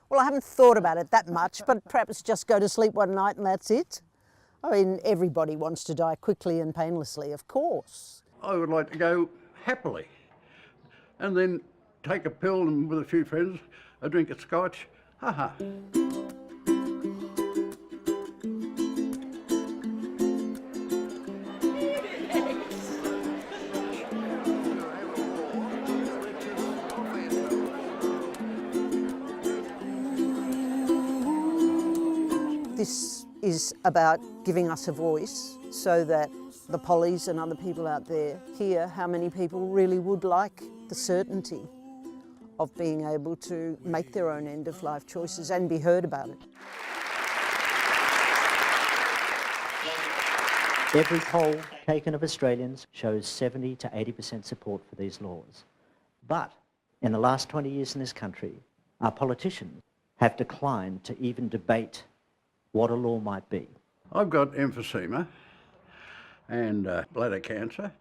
Well, I haven't thought about it that much, but perhaps just go to sleep one night and that's it. I mean, everybody wants to die quickly and painlessly, of course. I would like to go happily and then take a pill and with a few friends, a drink of scotch, ha. This is about giving us a voice so that the pollies and other people out there hear how many people really would like the certainty of being able to make their own end-of-life choices and be heard about it. Every poll taken of Australians shows 70 to 80% support for these laws. But in the last 20 years in this country, our politicians have declined to even debate what a law might be. I've got emphysema and bladder cancer.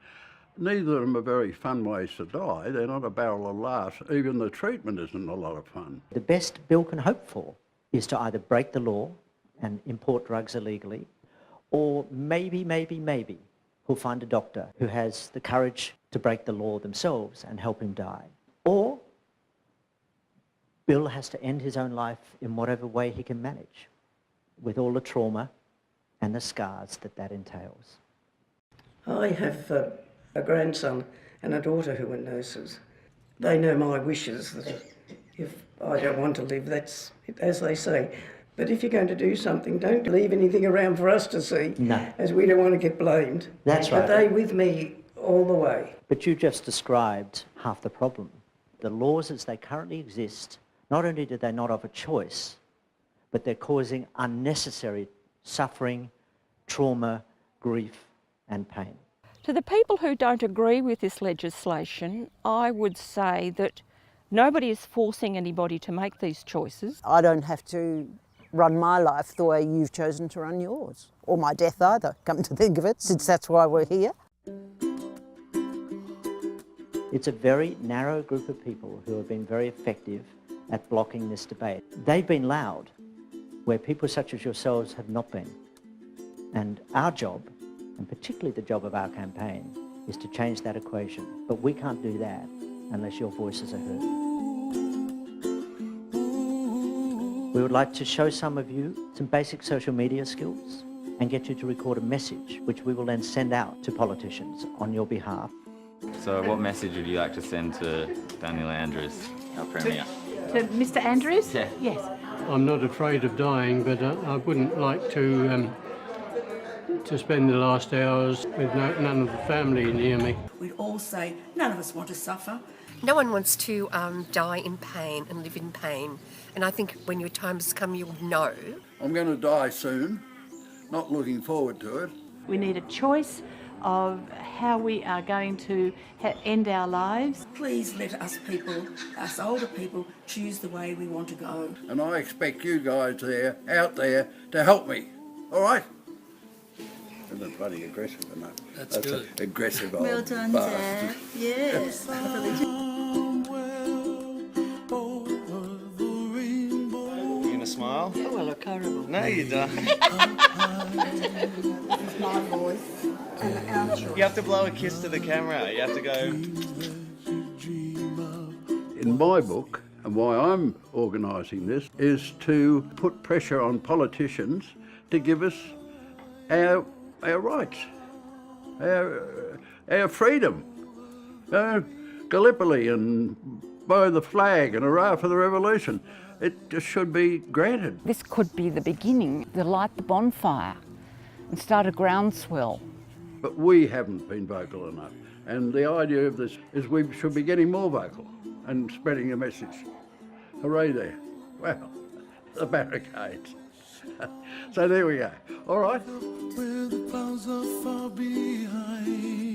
Neither of them are very fun ways to die. They're not a barrel of laughs. Even the treatment isn't a lot of fun. The best Bill can hope for is to either break the law and import drugs illegally, or maybe he'll find a doctor who has the courage to break the law themselves and help him die. Or Bill has to end his own life in whatever way he can manage, with all the trauma and the scars that entails. I have a grandson and a daughter who are nurses. They know my wishes, that if I don't want to live, that's as they say. But if you're going to do something, don't leave anything around for us to see, no, as we don't want to get blamed. That's right. But they with me all the way. But you just described half the problem. The laws as they currently exist, not only do they not offer choice, but they're causing unnecessary suffering, trauma, grief and pain. To the people who don't agree with this legislation, I would say that nobody is forcing anybody to make these choices. I don't have to run my life the way you've chosen to run yours, or my death either, come to think of it, since that's why we're here. It's a very narrow group of people who have been very effective at blocking this debate. They've been loud, where people such as yourselves have not been. And our job, and particularly the job of our campaign, is to change that equation. But we can't do that unless your voices are heard. We would like to show some of you some basic social media skills and get you to record a message, which we will then send out to politicians on your behalf. So what message would you like to send to Daniel Andrews, our Premier? To Mr. Andrews? Yeah. Yes. I'm not afraid of dying, but I wouldn't like to spend the last hours with none of the family near me. We'd all say none of us want to suffer. No one wants to die in pain and live in pain. And I think when your time has come, you'll know. I'm going to die soon, not looking forward to it. We need a choice of how we are going to end our lives. Please let us people, us older people, choose the way we want to go. And I expect you guys out there, to help me. All right? Isn't it bloody aggressive enough? That's good. Aggressive old Well done, Dad. Yes. You gonna smile? Oh, I look horrible. No, you don't. This is my voice and our choice. You have to blow a kiss to the camera. You have to go. In my book, and why I'm organising this, is to put pressure on politicians to give us our rights, our freedom. Gallipoli and blow the flag and hurrah for the revolution. It just should be granted. This could be the beginning, to light the bonfire and start a groundswell. But we haven't been vocal enough. And the idea of this is we should be getting more vocal and spreading the message. Hooray there. Well, the barricades. So there we go. All right. Where the clouds are far behind.